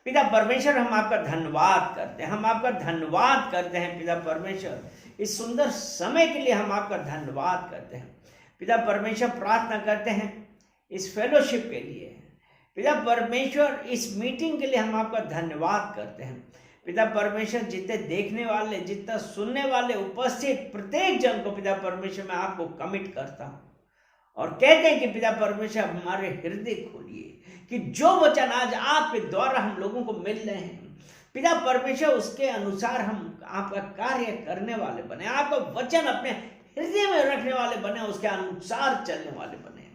पिता परमेश्वर, हम आपका धन्यवाद करते हैं, हम आपका धन्यवाद करते हैं पिता परमेश्वर। इस सुंदर समय के लिए हम आपका धन्यवाद करते हैं पिता परमेश्वर। प्रार्थना करते हैं इस फेलोशिप के लिए पिता परमेश्वर, इस मीटिंग के लिए हम आपका धन्यवाद करते हैं पिता परमेश्वर। जितने देखने वाले, जितना सुनने वाले, उपस्थित प्रत्येक जन को पिता परमेश्वर मैं आपको कमिट करता हूँ और कहते हैं कि पिता परमेश्वर हमारे हृदय खोलिए कि जो वचन आज आपके द्वारा हम लोगों को मिल रहे हैं पिता परमेश्वर, उसके अनुसार हम आपका कार्य करने वाले बने, आपका वचन अपने हृदय में रखने वाले बने, उसके अनुसार चलने वाले बने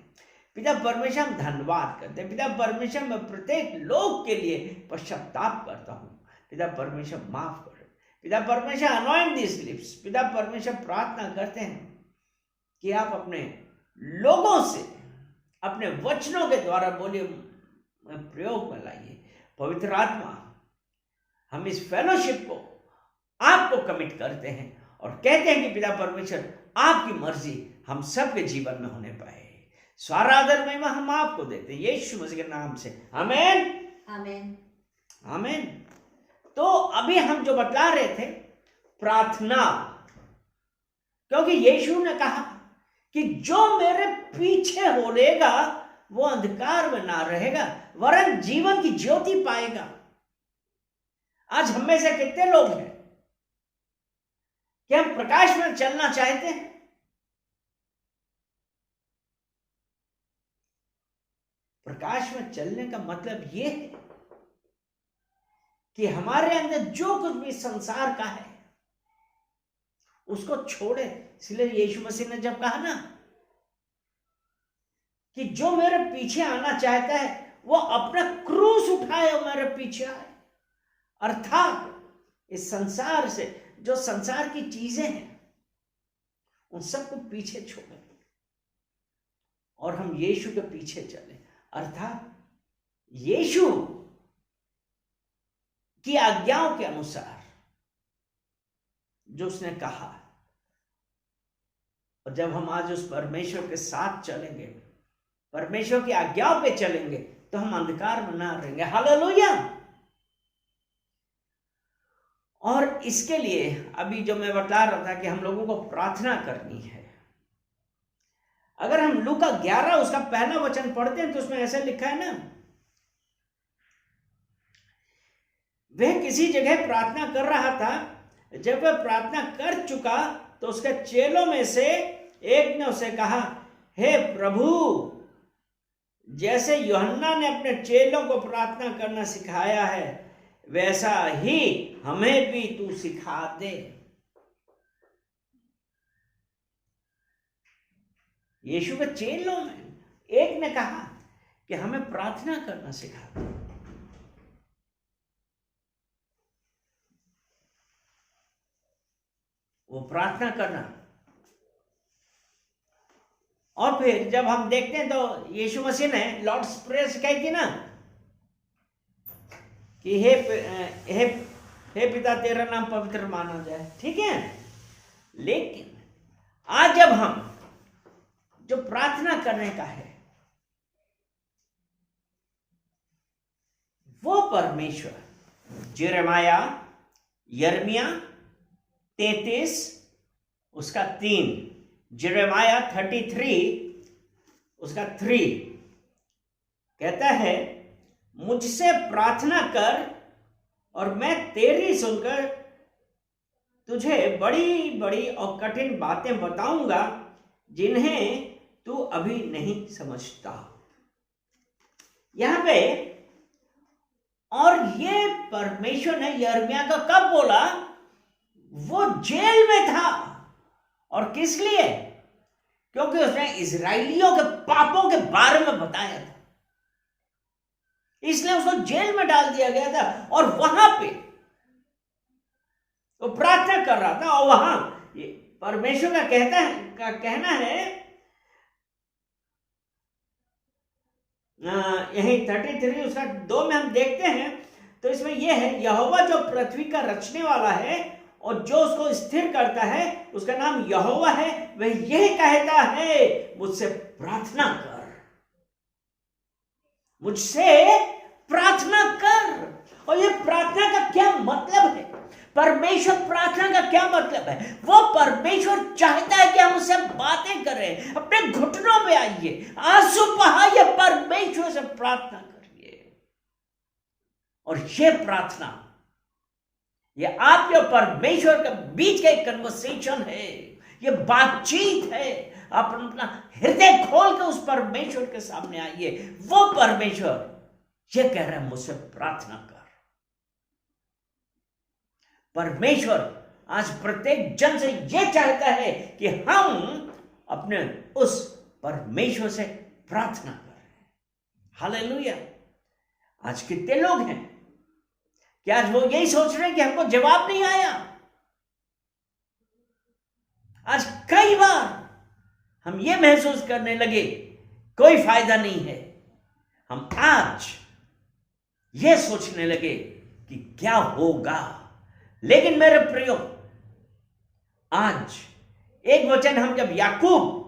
पिता परमेश्वर। हम धन्यवाद करते हैं पिता परमेश्वर। मैं प्रत्येक लोग के लिए पश्चाताप करता हूँ पिता परमेश्वर, माफ करो पिता परमेश्वर। अनॉइंट दिस लिप्स पिता परमेश्वर। प्रार्थना करते हैं कि आप अपने लोगों से अपने वचनों के द्वारा बोलिए, प्रयोग में लाइए पवित्र आत्मा। हम इस फेलोशिप को आपको कमिट करते हैं और कहते हैं कि पिता परमेश्वर, आपकी मर्जी हम सबके जीवन में होने पाए। सारा आदर महिमा हम आपको देते हैं यीशु मसीह के नाम से, आमीन आमीन आमीन। तो अभी हम जो बतला रहे थे प्रार्थना, क्योंकि यीशु ने कहा कि जो मेरे पीछे होलेगा वो अंधकार में ना रहेगा वरन जीवन की ज्योति पाएगा। आज हम में से कितने लोग हैं कि हम प्रकाश में चलना चाहते हैं? प्रकाश में चलने का मतलब यह है कि हमारे अंदर जो कुछ भी संसार का है उसको छोड़े। इसलिए यीशु मसीह ने जब कहा ना कि जो मेरे पीछे आना चाहता है वो अपना क्रूस उठाए और मेरे पीछे आए, अर्थात इस संसार से जो संसार की चीजें हैं उन सबको पीछे छोड़े और हम यीशु के पीछे चले, अर्थात यीशु की आज्ञाओं के अनुसार जो उसने कहा। और जब हम आज उस परमेश्वर के साथ चलेंगे, परमेश्वर की आज्ञाओं पे चलेंगे, तो हम अंधकार में ना रहेंगे। हालेलुया। और इसके लिए अभी जो मैं बता रहा था कि हम लोगों को प्रार्थना करनी है। अगर हम लूका 11 उसका पहला वचन पढ़ते हैं तो उसमें ऐसा लिखा है ना, वह किसी जगह प्रार्थना कर रहा था। जब वह प्रार्थना कर चुका तो उसके चेलों में से एक ने उसे कहा, हे प्रभु, जैसे यूहन्ना ने अपने चेलों को प्रार्थना करना सिखाया है वैसा ही हमें भी तू सिखा दे। यीशु के चेलों में एक ने कहा कि हमें प्रार्थना करना सिखा दे। वो प्रार्थना करना। और फिर जब हम देखते हैं तो यीशु मसीह ने लॉर्ड्स प्रेयर सिखाई थी ना कि हे पिता तेरा नाम पवित्र माना जाए, ठीक है। लेकिन आज जब हम जो प्रार्थना करने का है वो परमेश्वर यिर्मयाह यिर्मयाह 33 उसका 3, यिर्मयाह 33 उसका 3 कहता है, मुझसे प्रार्थना कर और मैं तेरी सुनकर तुझे बड़ी बड़ी और कठिन बातें बताऊंगा जिन्हें तू अभी नहीं समझता। यहां पे और ये परमेश्वर ने यिर्मयाह का कब बोला? वो जेल में था। और किस लिए? क्योंकि उसने इजराइलियों के पापों के बारे में बताया था, इसलिए उसको जेल में डाल दिया गया था। और वहां पे वो प्रार्थना कर रहा था और वहां परमेश्वर का कहना है, यही 33 उसका 2 में हम देखते हैं तो इसमें यह है, यहोवा जो पृथ्वी का रचने वाला है और जो उसको स्थिर करता है उसका नाम यहोवा है। वह यह कहता है, मुझसे प्रार्थना कर, मुझसे प्रार्थना कर और ये प्रार्थना का क्या मतलब है? परमेश्वर प्रार्थना का क्या मतलब है? वो परमेश्वर चाहता है कि हम उससे बातें करें, अपने घुटनों में आइए, आंसू बहाइए, परमेश्वर से प्रार्थना करिए। और ये प्रार्थना, ये आपके और परमेश्वर के बीच का एक कन्वर्सेशन है, ये बातचीत है। आप अपना हृदय खोल के उस परमेश्वर के सामने आइए। वो परमेश्वर ये कह रहा है, मुझसे प्रार्थना कर। परमेश्वर आज प्रत्येक जन से यह चाहता है कि हम अपने उस परमेश्वर से प्रार्थना करें। हालेलुया। आज कितने लोग हैं कि आज वो यही सोच रहे हैं कि हमको जवाब नहीं आया। आज कई बार हम ये महसूस करने लगे कोई फायदा नहीं है। हम आज ये सोचने लगे कि क्या होगा। लेकिन मेरे प्रियो, आज एक वचन हम जब याकूब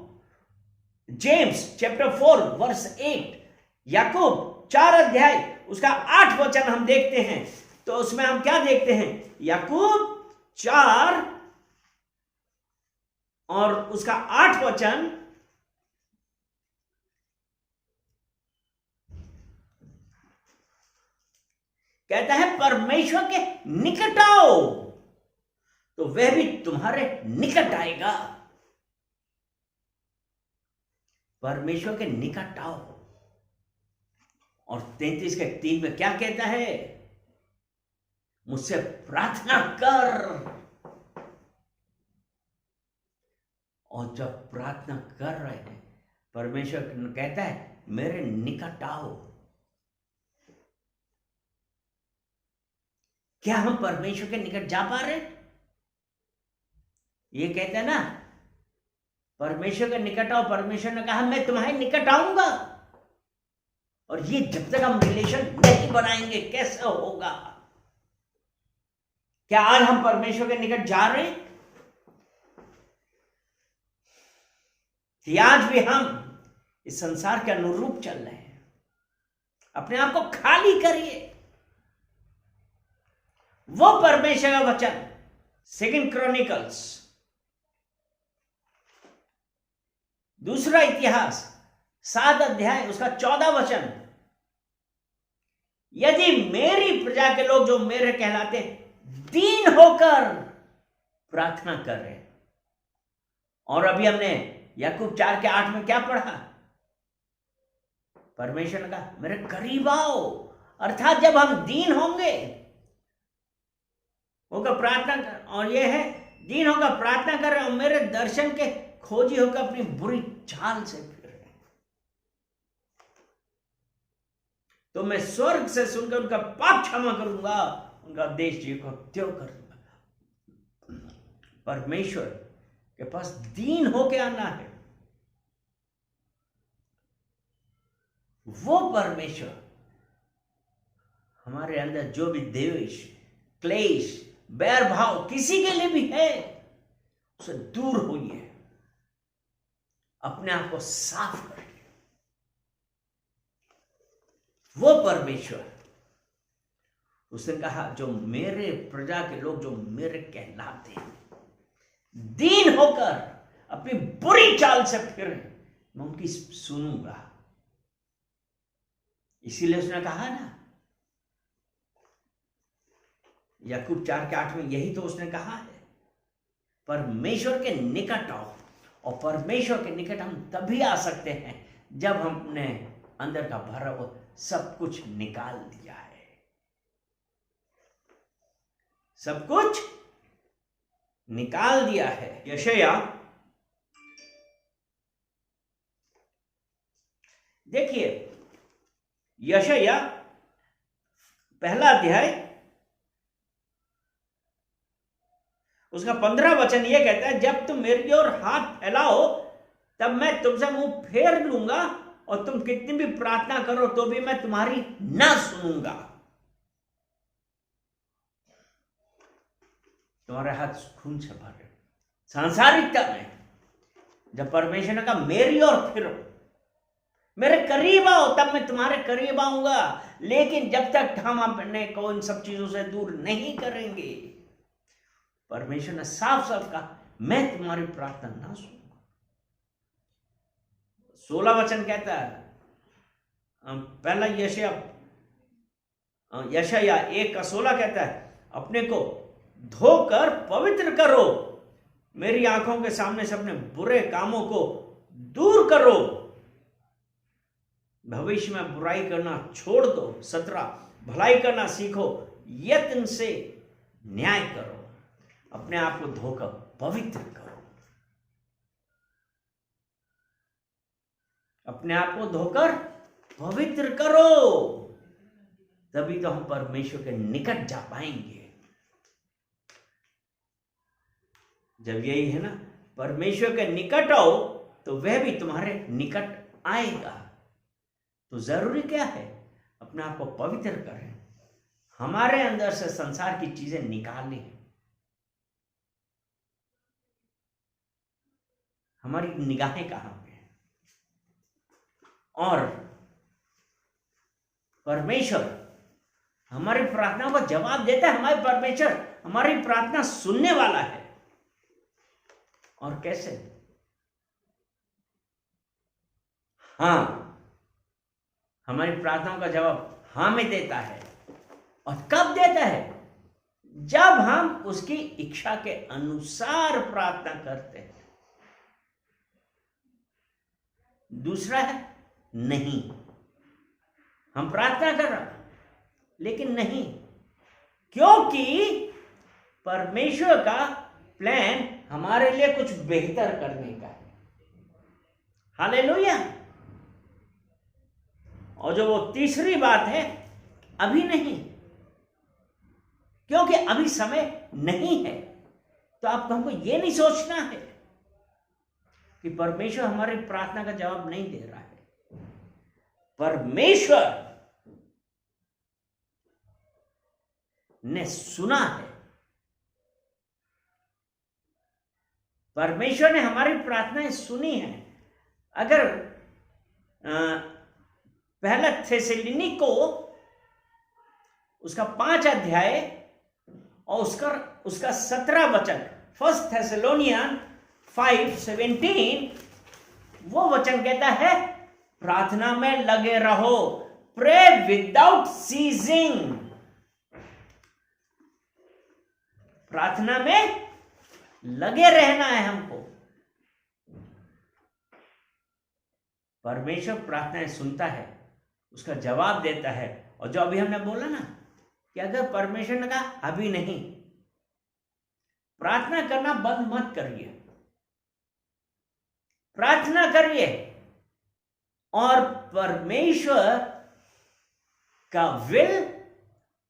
जेम्स चैप्टर 4 वर्स 8, याकूब 4 अध्याय उसका 8 वचन हम देखते हैं, तो उसमें हम क्या देखते हैं? याकूब 4 और उसका 8 वचन कहता है, परमेश्वर के निकट आओ तो वह भी तुम्हारे निकट आएगा। परमेश्वर के निकट आओ। और 33 के 3 में क्या कहता है? मुझसे प्रार्थना कर। और जब प्रार्थना कर रहे हैं, परमेश्वर कहता है मेरे निकट आओ। क्या हम परमेश्वर के निकट जा पा रहे? ये कहते हैं ना, परमेश्वर के निकट आओ। परमेश्वर ने कहा मैं तुम्हारे निकट आऊंगा। और ये जब तक हम रिलेशन नहीं बनाएंगे कैसे होगा? क्या आज हम परमेश्वर के निकट जा रहे हैं? कि आज भी हम इस संसार के अनुरूप चल रहे हैं? अपने आप को खाली करिए। वो परमेश्वर का वचन 2 क्रॉनिकल्स, दूसरा इतिहास 7 अध्याय उसका 14 वचन, यदि मेरी प्रजा के लोग जो मेरे कहलाते दीन होकर प्रार्थना कर रहे। और अभी हमने याकूब 4 के 8 में क्या पढ़ा? परमेश्वर ने कहा मेरे करीब आओ। अर्थात जब हम दीन होंगे होकर प्रार्थना कर, और ये है दीन होकर प्रार्थना कर रहे और मेरे दर्शन के खोजी होकर अपनी बुरी चाल से फिर रहे, तो मैं स्वर्ग से सुनकर उनका पाप क्षमा करूंगा, उनका देश जी को त्यों कर दूंगा। परमेश्वर के पास दीन होके आना है। वो परमेश्वर हमारे अंदर जो भी द्वेष, क्लेश, बैर भाव किसी के लिए भी है, उसे दूर होइए, अपने आप को साफ करिए। वो परमेश्वर, उसने कहा जो मेरे प्रजा के लोग जो मेरे कहलाते हैं दीन होकर अपनी बुरी चाल से फिरे, मैं उनकी सुनूंगा। इसीलिए उसने कहा ना, याकूब 4 के 8 में यही तो उसने कहा है, परमेश्वर के निकट आओ। और परमेश्वर के निकट हम तभी आ सकते हैं जब हमने अंदर का भरा हुआ सब कुछ निकाल दिया है। सब कुछ निकाल दिया है। यशाया, देखिए यशाया 1 अध्याय उसका 15 वचन यह कहता है, जब तुम मेरी ओर हाथ फैलाओ तब मैं तुमसे मुंह फेर लूंगा, और तुम कितनी भी प्रार्थना करो तो भी मैं तुम्हारी ना सुनूंगा। तुम्हारे हाथ खून से भरे। सांसारिकता में जब परमेश्वर ने कहा मेरी ओर फिरो, मेरे करीब आओ तब मैं तुम्हारे करीब आऊंगा। लेकिन जब तक हम अपने को इन सब चीजों से दूर नहीं करेंगे, परमेश्वर ने साफ साफ कहा मैं तुम्हारी प्रार्थना ना सुनूंगा। 16 वचन कहता है, पहला यशाया 1:16 कहता है, अपने को धोकर पवित्र करो, मेरी आंखों के सामने से अपने बुरे कामों को दूर करो। भविष्य में बुराई करना छोड़ दो। 17, भलाई करना सीखो, यत्न से न्याय करो, अपने आप को धोकर पवित्र करो। अपने आप को धोकर पवित्र करो, तभी तो हम परमेश्वर के निकट जा पाएंगे। जब यही है ना, परमेश्वर के निकट आओ तो वह भी तुम्हारे निकट आएगा। तो जरूरी क्या है? अपने आप को पवित्र करें, हमारे अंदर से संसार की चीजें निकालें। हमारी निगाहें कहां पे हैं? और परमेश्वर हमारी प्रार्थना को जवाब देता है। हमारे परमेश्वर हमारी प्रार्थना सुनने वाला है। और कैसे? हाँ, हमारी प्रार्थनाओं का जवाब हाँ में देता है। और कब देता है? जब हम उसकी इच्छा के अनुसार प्रार्थना करते हैं। दूसरा है नहीं, हम प्रार्थना कर रहे लेकिन नहीं, क्योंकि परमेश्वर का प्लान हमारे लिए कुछ बेहतर करने का है। हालेलुया। और जो वो तीसरी बात है, अभी नहीं, क्योंकि अभी समय नहीं है। तो आपको हमको ये नहीं सोचना है कि परमेश्वर हमारी प्रार्थना का जवाब नहीं दे रहा है। परमेश्वर ने सुना है। परमेश्वर ने हमारी प्रार्थनाएं सुनी है। अगर पहला थेसलोनिकी को उसका 5 अध्याय और उसका 17 वचन, 1 थेसलोनियन 5:17, वो वचन कहता है प्रार्थना में लगे रहो, प्रे विदाउट सीजिंग। प्रार्थना में लगे रहना है हमको। परमेश्वर प्रार्थनाएं सुनता है, उसका जवाब देता है। और जो अभी हमने बोला ना कि अगर परमेश्वर ने कहा अभी नहीं, प्रार्थना करना बंद मत करिए, प्रार्थना करिए और परमेश्वर का विल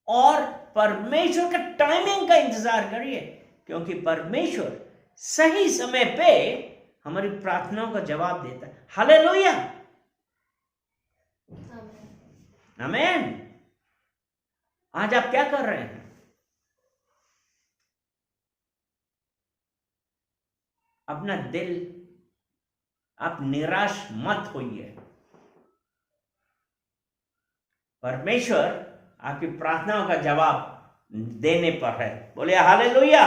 और परमेश्वर का टाइमिंग का इंतजार करिए, क्योंकि परमेश्वर सही समय पे हमारी प्रार्थनाओं का जवाब देता है। हालेलुया, आमीन। आज आप क्या कर रहे हैं? अपना दिल, आप निराश मत होइए। परमेश्वर आपकी प्रार्थनाओं का जवाब देने पर है। बोले हालेलुया।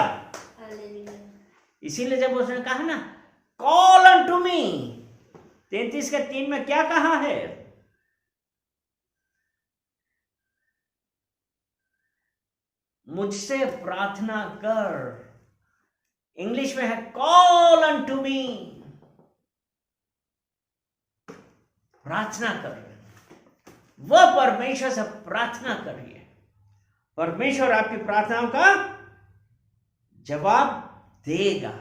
इसीलिए जब उसने कहा ना कॉल अनटू मी, 33:3 में क्या कहा है? मुझसे प्रार्थना कर। इंग्लिश में है कॉल अनटू मी, प्रार्थना कर। वह परमेश्वर से प्रार्थना करिए, परमेश्वर आपकी प्रार्थनाओं का जवाब देगा।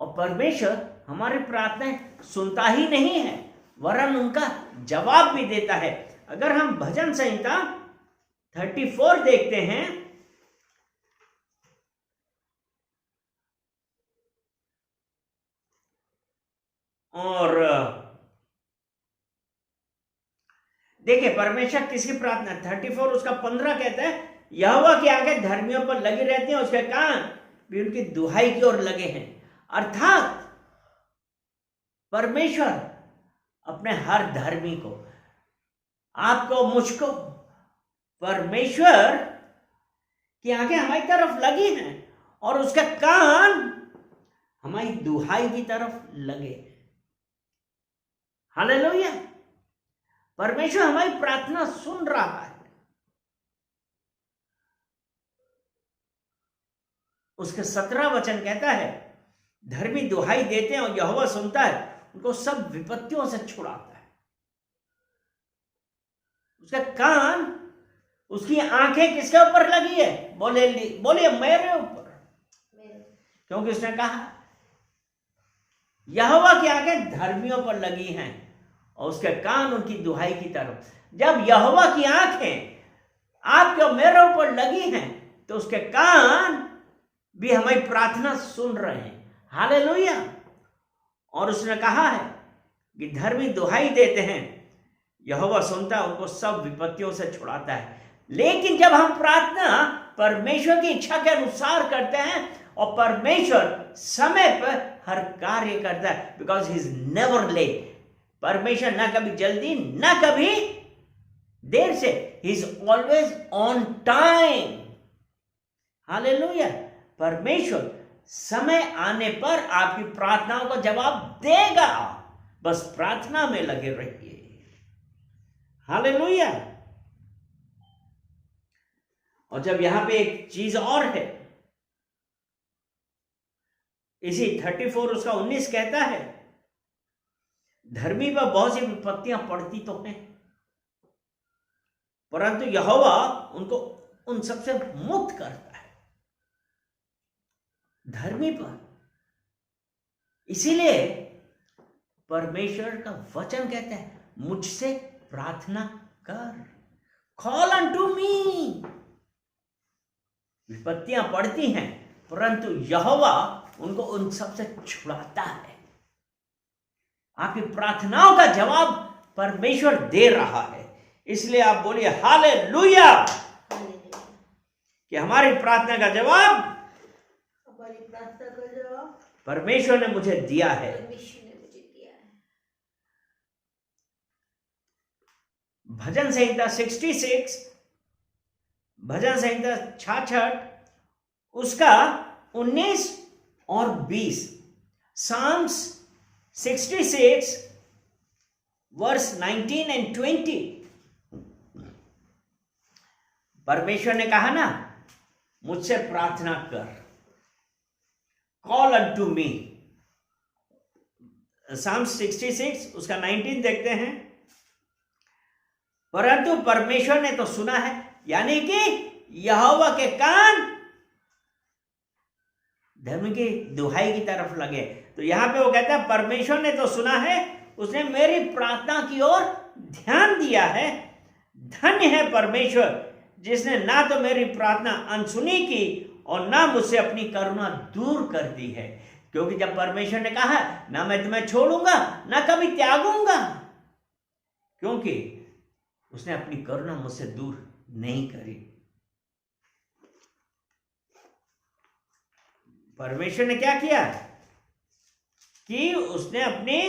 और परमेश्वर हमारी प्रार्थनाएं सुनता ही नहीं है, वरन उनका जवाब भी देता है। अगर हम भजन संहिता 34 देखते हैं, और देखिए परमेश्वर किसकी प्रार्थना, 34 उसका 15 कहता है, यहोवा की आंखें धर्मियों पर लगी रहती हैं, उसके कान भी उनकी दुहाई की ओर लगे हैं। अर्थात परमेश्वर अपने हर धर्मी को, आपको, मुझको, परमेश्वर की आंखें हमारी तरफ लगी हैं और उसका कान हमारी दुहाई की तरफ लगे। हालेलुया। परमेश्वर हमारी प्रार्थना सुन रहा है। उसके 17 वचन कहता है, धर्मी दुहाई देते हैं और यहोवा सुनता है, उनको सब विपत्तियों से छुड़ाता है। उसका कान, उसकी आंखें किसके ऊपर लगी है? बोलिए मेरे ऊपर। क्योंकि उसने कहा यहोवा की आंखें धर्मियों पर लगी हैं और उसके कान उनकी दुहाई की तरफ। जब यहोवा की आंखें आपके और मेरे ऊपर लगी हैं तो उसके कान भी हमारी प्रार्थना सुन रहे हैं। हालेलुया। और उसने कहा है कि धर्मी दुहाई देते हैं, यहोवा सुनता है, उनको सब विपत्तियों से छुड़ाता है। लेकिन जब हम प्रार्थना परमेश्वर की इच्छा के अनुसार करते हैं और परमेश्वर समय पर हर कार्य करता है, because he is never late. परमेश्वर ना कभी जल्दी ना कभी देर से, he is always on time. Hallelujah. परमेश्वर समय आने पर आपकी प्रार्थनाओं का जवाब देगा। बस प्रार्थना में लगे रहिए। हालेलुया। और जब यहां पे एक चीज और है, इसी 34 उसका 19 कहता है, धर्मी पर बहुत सी विपत्तियां पड़ती तो हैं, परंतु यहोवा उनको उन सबसे मुक्त करता है। धर्मी पर। इसीलिए परमेश्वर का वचन कहता है, मुझसे प्रार्थना कर, कॉल अनटू मी। विपत्तियां पड़ती हैं परंतु यहोवा उनको उन सबसे छुड़ाता है। आपकी प्रार्थनाओं का जवाब परमेश्वर दे रहा है। इसलिए आप बोलिए हालेलुया, कि हमारी प्रार्थना का जवाब परमेश्वर ने मुझे दिया है। भजन संहिता 66, भजन संहिता 66 उसका 19 और 20, Psalms 66 verse 19 and 20। परमेश्वर ने कहा ना, मुझसे प्रार्थना कर, कॉल अनटू मी। Psalms 66 उसका 19 देखते हैं, परंतु परमेश्वर ने तो सुना है, यानी कि यहोवा के कान धर्म की दुहाई की तरफ लगे। तो यहां पे वो कहता है परमेश्वर ने तो सुना है, उसने मेरी प्रार्थना की ओर ध्यान दिया है। धन्य है परमेश्वर जिसने ना तो मेरी प्रार्थना अनसुनी की और ना मुझसे अपनी करुणा दूर कर दी है। क्योंकि जब परमेश्वर ने कहा ना मैं तुम्हें छोड़ूंगा ना कभी त्यागूंगा, क्योंकि उसने अपनी करुणा मुझसे दूर नहीं करी। परमेश्वर ने क्या किया कि उसने अपनी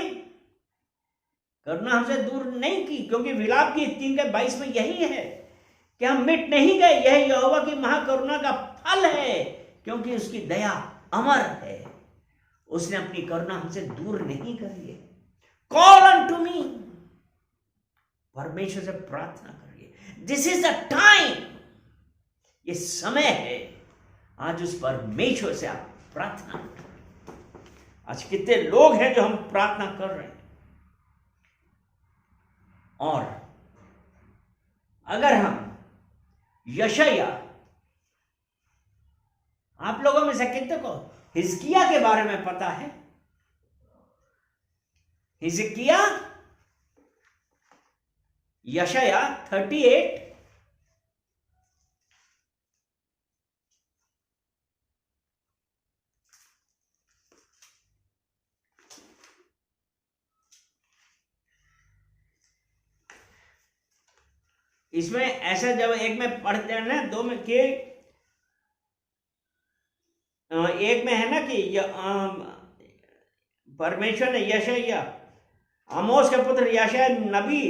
करुणा हमसे दूर नहीं की, क्योंकि विलाप की 3:22 में यही है कि हम मिट नहीं गए, यह यहोवा की महाकरुणा का फल है, क्योंकि उसकी दया अमर है। उसने अपनी करुणा हमसे दूर नहीं करी है। कॉल अनटू मी, परमेश्वर से प्रार्थना करिए। दिस इज द टाइम, ये समय है। आज उस परमेश्वर से आप प्रार्थना करें। आज कितने लोग हैं जो हम प्रार्थना कर रहे हैं, और अगर हम यशाया, आप लोगों में से कितने को हिजकिया के बारे में पता है? हिजकिया, यशाया 38 इसमें ऐसा, जब एक में पढ़ते हैं ना, दो में के एक में है ना कि परमेश्वर ने यशाया आमोस के पुत्र यशायाह नबी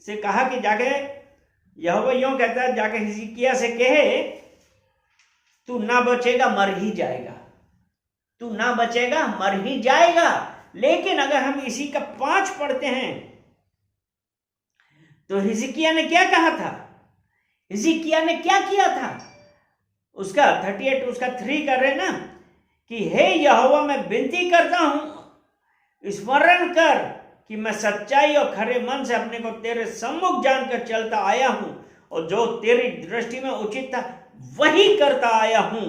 से कहा कि जाके यहोवा यूं कहता है, जाके हिजकिय्याह से कहे तू ना बचेगा मर ही जाएगा, तू ना बचेगा मर ही जाएगा। लेकिन अगर हम इसी का 5 पढ़ते हैं तो हिजकिय्याह ने क्या कहा था, हिजकिय्याह ने क्या किया था, उसका 38 उसका 3 कर रहे ना कि हे यहोवा मैं विनती करता हूं स्मरण कर कि मैं सच्चाई और खरे मन से अपने को तेरे सम्मुख जानकर चलता आया हूं और जो तेरी दृष्टि में उचित था वही करता आया हूं।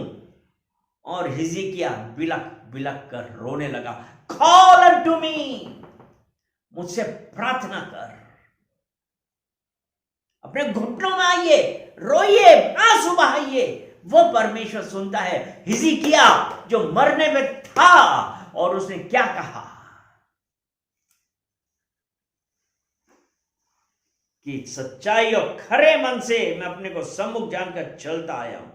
और हिजकिय्याह बिलक बिलक कर रोने लगा, कॉल अनटू मी, मुझसे प्रार्थना कर, अपने घुटनों में आइए, रोइए, आंसू बहाइए, वो परमेश्वर सुनता है। हिजकिय्याह जो मरने में था और उसने क्या कहा कि सच्चाई और खरे मन से मैं अपने को सम्मुख जानकर चलता आया हूं,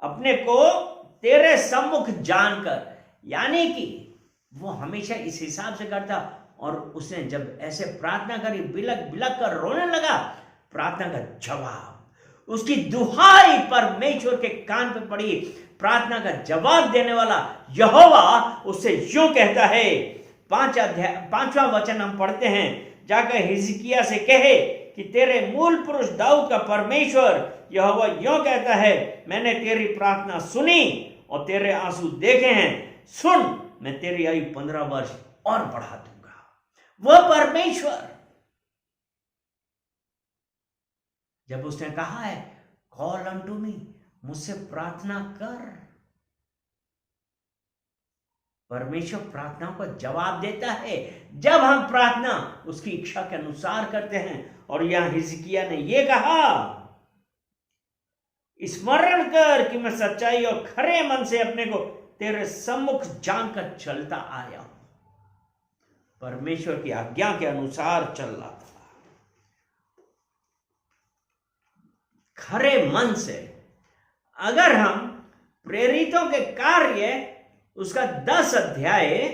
अपने को तेरे सम्मुख जानकर, यानी कि वो हमेशा इस हिसाब से करता। और उसने जब ऐसे प्रार्थना करी, बिलक बिलक कर रोने लगा, प्रार्थना का जवाब, उसकी दुहाई परमेश्वर के कान पे पड़ी। प्रार्थना का जवाब देने वाला यहोवा उससे यूं कहता है, 5वां वचन हम पढ़ते हैं, जाकर हिजकिय्याह से कहे कि तेरे मूल पुरुष दाऊद का परमेश्वर यहोवा यूं कहता है, मैंने तेरी प्रार्थना सुनी और तेरे आंसू देखे हैं, सुन मैं तेरी आयु 15 वर्ष और बढ़ा दूंगा। वह परमेश्वर जब उसने कहा है कॉल अनटू मी, मुझसे प्रार्थना कर, परमेश्वर प्रार्थनाओं का जवाब देता है जब हम प्रार्थना उसकी इच्छा के अनुसार करते हैं। और यहां हिजकिय्याह ने यह कहा, स्मरण कर कि मैं सच्चाई और खरे मन से अपने को तेरे सम्मुख जानकर चलता आया हूं। परमेश्वर की आज्ञा के अनुसार चल रहा था, खरे मन से। अगर हम प्रेरितों के कार्य उसका 10 अध्याय,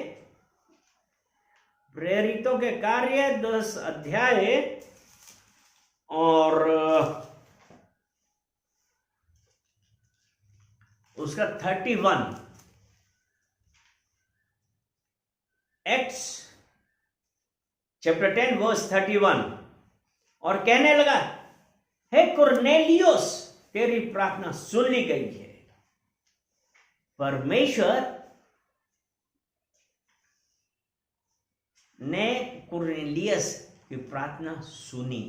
प्रेरितों के कार्य 10 अध्याय और उसका 31, एक्ट्स चैप्टर 10 वर्स 31, और कहने लगा, हे कुरनेलियुस तेरी प्रार्थना सुन ली गई है। परमेश्वर ने कुरनेलियस की प्रार्थना सुनी।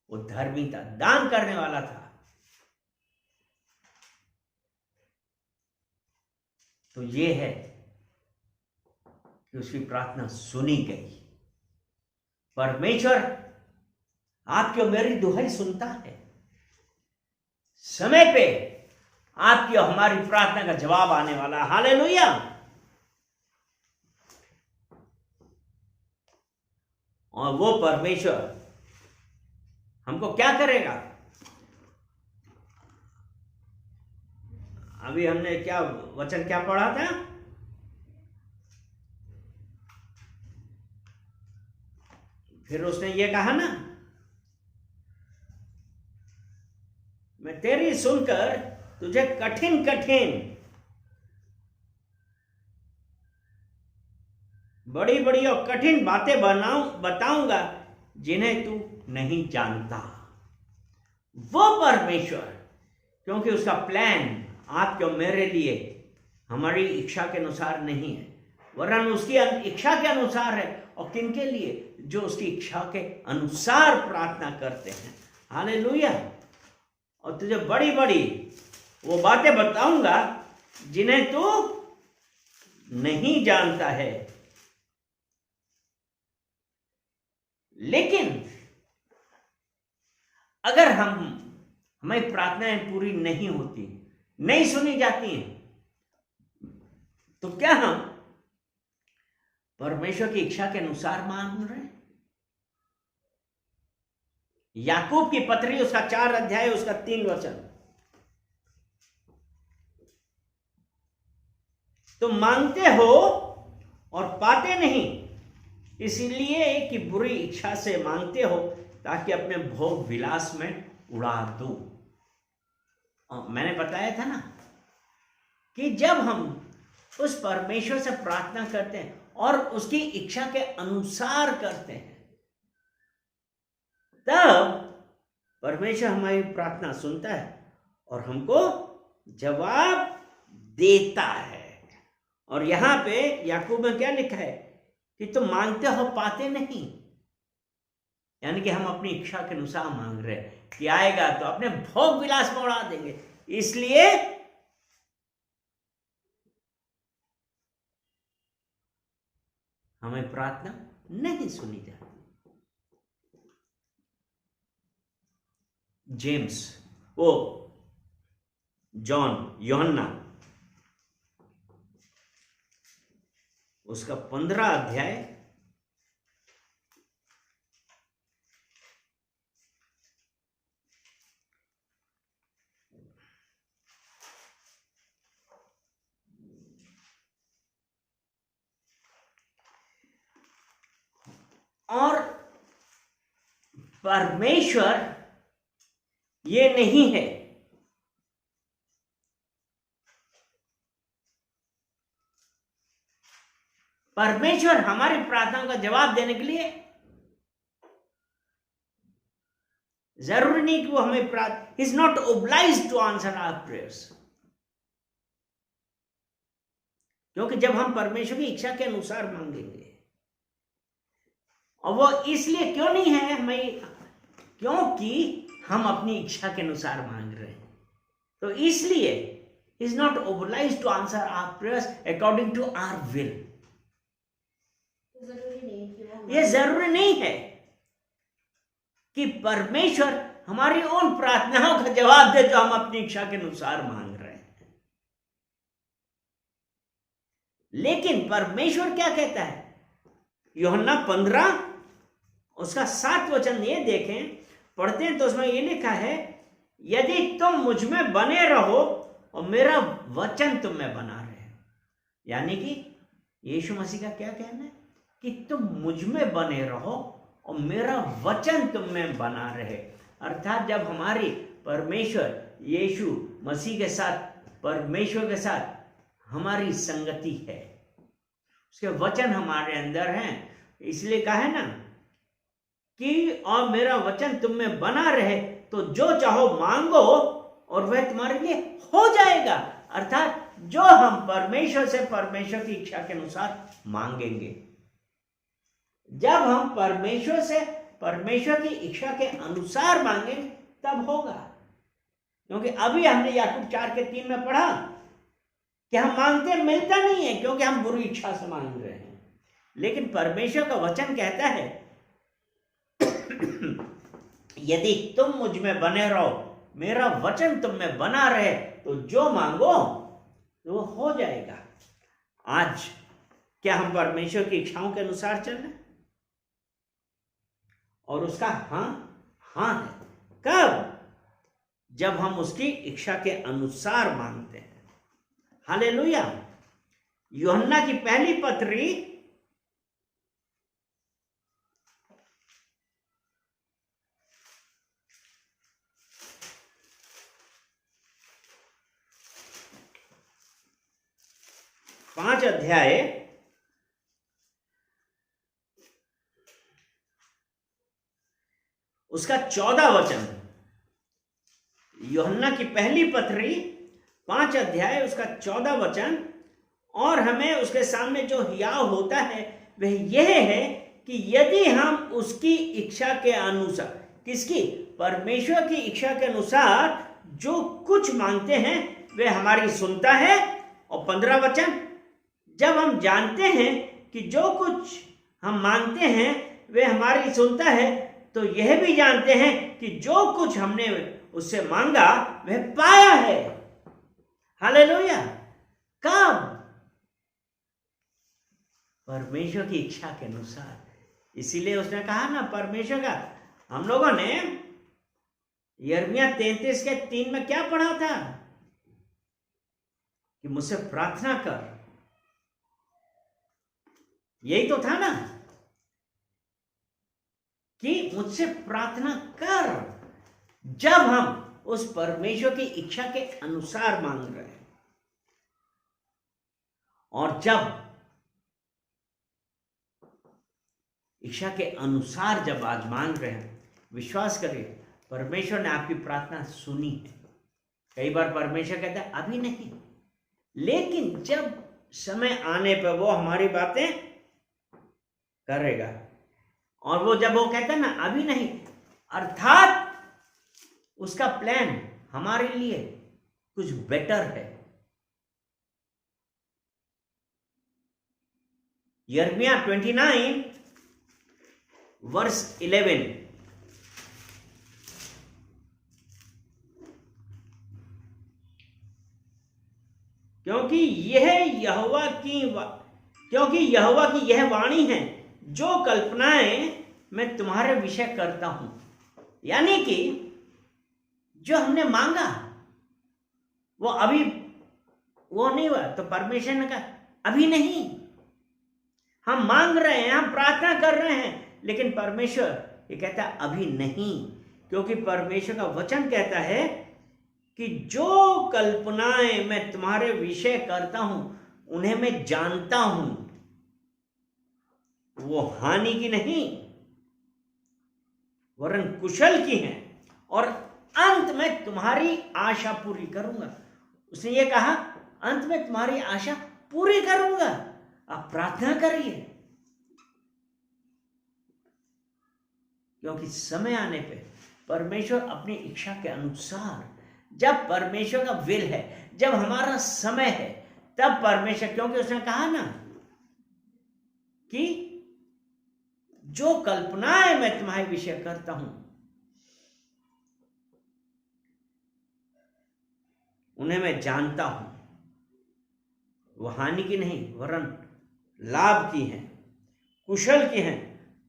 वो धर्मी था, दान करने वाला था, तो ये है कि उसकी प्रार्थना सुनी गई। परमेश्वर आपकी और मेरी दुहाई सुनता है, समय पे आपकी और हमारी प्रार्थना का जवाब आने वाला। हालेलुया। और वो परमेश्वर हमको क्या करेगा? अभी हमने क्या वचन क्या पढ़ा था? फिर उसने ये कहा ना, मैं तेरी सुनकर तुझे कठिन कठिन बड़ी बड़ी और कठिन बातें बताऊंगा जिन्हें तू नहीं जानता। वो परमेश्वर, क्योंकि उसका प्लान आपके और मेरे लिए हमारी इच्छा के अनुसार नहीं है, वरन उसकी इच्छा के अनुसार है। और किनके लिए? जो उसकी इच्छा के अनुसार प्रार्थना करते हैं। हालेलुया। और तुझे बड़ी बड़ी वो बातें बताऊंगा जिन्हें तू नहीं जानता है। लेकिन अगर हमें प्रार्थनाएं पूरी नहीं होती, नहीं सुनी जाती हैं, तो क्या हम परमेश्वर की इच्छा के अनुसार मांग रहे हैं? याकूब की पत्री उसका 4 अध्याय उसका 3 वचन, तुम मांगते हो और पाते नहीं, इसलिए कि बुरी इच्छा से मांगते हो ताकि अपने भोग विलास में उड़ा दो। मैंने बताया था ना कि जब हम उस परमेश्वर से प्रार्थना करते हैं और उसकी इच्छा के अनुसार करते हैं, तब परमेश्वर हमारी प्रार्थना सुनता है और हमको जवाब देता है। और यहां पे याकूब में क्या लिखा है कि तुम मांगते हो पाते नहीं, यानी कि हम अपनी इच्छा के अनुसार मांग रहे हैं कि आएगा तो अपने भोग विलास में उड़ा देंगे, इसलिए हमें प्रार्थना नहीं सुनी जाती। जेम्स, वो जॉन, यूहन्ना, उसका 15 अध्याय और परमेश्वर ये नहीं है परमेश्वर हमारी प्रार्थनाओं का जवाब देने के लिए जरूरी नहीं कि वो हमें is not obliged to answer our prayers, क्योंकि जब हम परमेश्वर की इच्छा के अनुसार मांगेंगे, और वो इसलिए क्यों नहीं है हमें, क्योंकि हम अपनी इच्छा के अनुसार मांग रहे हैं, तो इसलिए is not obliged to answer our prayers according to our will. ये जरूरी नहीं है कि परमेश्वर हमारी उन प्रार्थनाओं का जवाब दे जो हम अपनी इच्छा के अनुसार मांग रहे हैं, लेकिन परमेश्वर क्या कहता है? यूहन्ना 15 उसका 7 वचन ये देखें, पढ़ते हैं तो उसमें ये लिखा है, यदि तुम मुझ में बने रहो और मेरा वचन तुम में बना रहे। यानी कि यीशु मसीह का क्या कहना है कि तुम मुझ में बने रहो और मेरा वचन तुम में बना रहे। अर्थात जब हमारी परमेश्वर यीशु मसीह के साथ, परमेश्वर के साथ हमारी संगति है, उसके वचन हमारे अंदर हैं, इसलिए कहा है ना कि और मेरा वचन तुम में बना रहे तो जो चाहो मांगो और वह तुम्हारे लिए हो जाएगा। अर्थात जो हम परमेश्वर से परमेश्वर की इच्छा के अनुसार मांगेंगे, जब हम परमेश्वर से परमेश्वर की इच्छा के अनुसार मांगेंगे तब होगा। क्योंकि अभी हमने याकूब 4:3 में पढ़ा कि हम मांगते मिलता नहीं है क्योंकि हम बुरी इच्छा से मांग रहे हैं, लेकिन परमेश्वर का वचन कहता है यदि तुम मुझ में बने रहो, मेरा वचन तुम में बना रहे, तो जो मांगो तो वो हो जाएगा। आज क्या हम परमेश्वर की इच्छाओं के अनुसार चल रहे हैं? और उसका हाँ है। कब? जब हम उसकी इच्छा के अनुसार मांगते हैं। हालेलुया। यूहन्ना की पहली पत्री 5 अध्याय उसका 14 वचन। यूहन्ना की पहली पत्री 5 अध्याय उसका 14 वचन। और हमें उसके सामने जो हियाव होता है वह यह है कि यदि हम उसकी इच्छा के अनुसार, किसकी? परमेश्वर की इच्छा के अनुसार जो कुछ मांगते हैं वह हमारी सुनता है। और 15 वचन, जब हम जानते हैं कि जो कुछ हम मांगते हैं वह हमारी सुनता है, तो यह भी जानते हैं कि जो कुछ हमने उससे मांगा वह पाया है। हालेलुया। कब? परमेश्वर की इच्छा के अनुसार। इसीलिए उसने कहा ना, परमेश्वर का, हम लोगों ने यिर्मयाह 33:3 में क्या पढ़ा था कि मुझसे प्रार्थना कर यही तो था ना कि मुझसे प्रार्थना कर, जब हम उस परमेश्वर की इच्छा के अनुसार मांग रहे हैं। और जब इच्छा के अनुसार जब आज मांग रहे हैं, विश्वास करिए परमेश्वर ने आपकी प्रार्थना सुनी है। कई बार परमेश्वर कहता है अभी नहीं, लेकिन जब समय आने पर वो हमारी बातें करेगा। और वो जब वो कहता है ना अभी नहीं, अर्थात उसका प्लान हमारे लिए कुछ बेटर है। यिर्मयाह 29 वर्स 11, क्योंकि यहोवा की यह वाणी है, जो कल्पनाएं मैं तुम्हारे विषय करता हूं। यानी कि जो हमने मांगा वो नहीं हुआ, तो परमेश्वर ने कहा अभी नहीं। हम मांग रहे हैं, हम प्रार्थना कर रहे हैं, लेकिन परमेश्वर ये कहता है अभी नहीं, क्योंकि परमेश्वर का वचन कहता है कि जो कल्पनाएं मैं तुम्हारे विषय करता हूं उन्हें मैं जानता हूं, वो हानि की नहीं वरन कुशल की हैं, और अंत में तुम्हारी आशा पूरी करूंगा। उसने ये कहा अंत में तुम्हारी आशा पूरी करूंगा। आप प्रार्थना करिए, क्योंकि समय आने पे परमेश्वर अपनी इच्छा के अनुसार, जब परमेश्वर का विल है, जब हमारा समय है, तब परमेश्वर, क्योंकि उसने कहा ना कि जो कल्पनाएं मैं तुम्हारे विषय करता हूं उन्हें मैं जानता हूं, वो हानि की नहीं वरन लाभ की हैं, कुशल की हैं,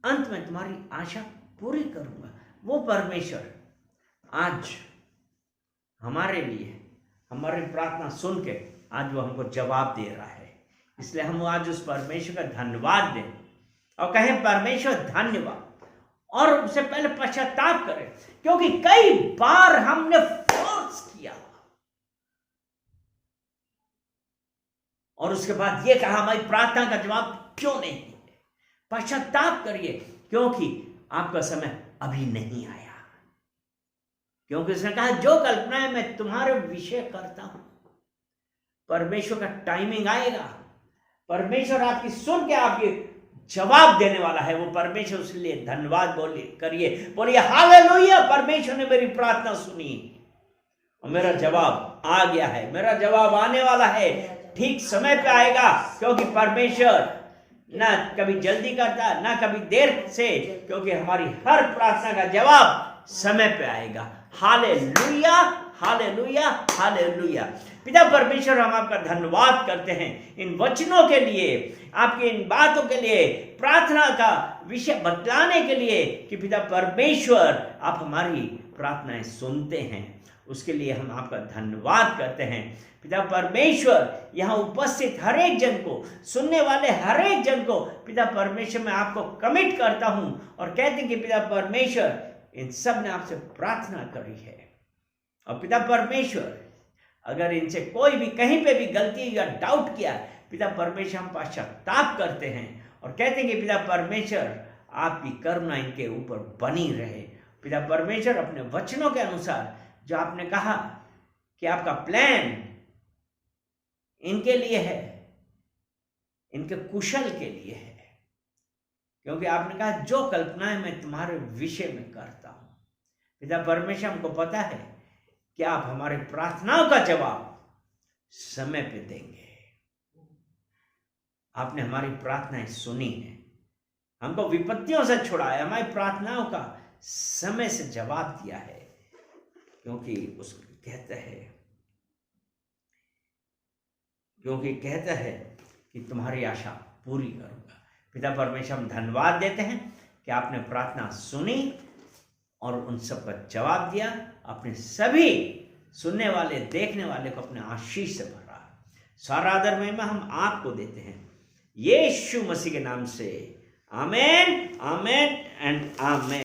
अंत में तुम्हारी आशा पूरी करूंगा। वो परमेश्वर आज हमारे लिए हमारी प्रार्थना सुन के आज वो हमको जवाब दे रहा है। इसलिए हम आज उस परमेश्वर का धन्यवाद दें और कहें परमेश्वर धन्यवाद, और उससे पहले पश्चाताप करें, क्योंकि कई बार हमने फोर्स किया और उसके बाद ये कहा हमारी प्रार्थना का जवाब क्यों नहीं है। पश्चाताप करिए, क्योंकि आपका समय अभी नहीं आया। क्योंकि उसने कहा जो कल्पनाएं मैं तुम्हारे विषय करता हूं, परमेश्वर का टाइमिंग आएगा, परमेश्वर आपकी सुन के आपकी जवाब देने वाला है। वो परमेश्वर उसके लिए धन्यवाद बोलिए हालेलुया, परमेश्वर ने मेरी प्रार्थना सुनी और मेरा जवाब आ गया है, मेरा जवाब आने वाला है, ठीक समय पे आएगा। क्योंकि परमेश्वर ना कभी जल्दी करता ना कभी देर से, क्योंकि हमारी हर प्रार्थना का जवाब समय पे आएगा। Hallelujah hallelujah hallelujah. पिता परमेश्वर, हम आपका धन्यवाद करते हैं इन वचनों के लिए, आपकी इन बातों के लिए, प्रार्थना का विषय बतलाने के लिए कि पिता परमेश्वर आप हमारी प्रार्थनाएं सुनते हैं। उसके लिए हम आपका धन्यवाद करते हैं। पिता परमेश्वर, यहाँ उपस्थित हर एक जन को, सुनने वाले हर एक जन को पिता परमेश्वर मैं आपको कमिट करता हूं और कहते हैं कि पिता परमेश्वर इन सब ने आपसे प्रार्थना करी है। और पिता परमेश्वर, अगर इनसे कोई भी कहीं पे भी गलती या डाउट किया, पिता परमेश्वर हम पश्चाताप करते हैं और कहते हैं कि पिता परमेश्वर आपकी करुणा इनके ऊपर बनी रहे। पिता परमेश्वर, अपने वचनों के अनुसार जो आपने कहा कि आपका प्लान इनके लिए है, इनके कुशल के लिए है, क्योंकि आपने कहा जो कल्पनाएं मैं तुम्हारे विषय में करता हूं। पिता परमेश्वर, हमको पता है कि आप हमारी प्रार्थनाओं का जवाब समय पे देंगे। आपने हमारी प्रार्थनाएं सुनी है, हमको विपत्तियों से छुड़ाया, हमारी प्रार्थनाओं का समय से जवाब दिया है, क्योंकि कहता है कि तुम्हारी आशा पूरी करूंगा। पिता परमेश्वर, हम धन्यवाद देते हैं कि आपने प्रार्थना सुनी और उन सब का जवाब दिया, अपने सभी सुनने वाले देखने वाले को अपने आशीष से भरा। सारा आदर महिमा हम आपको देते हैं, यीशु मसीह के नाम से। आमेन, आमेन एंड आमेन।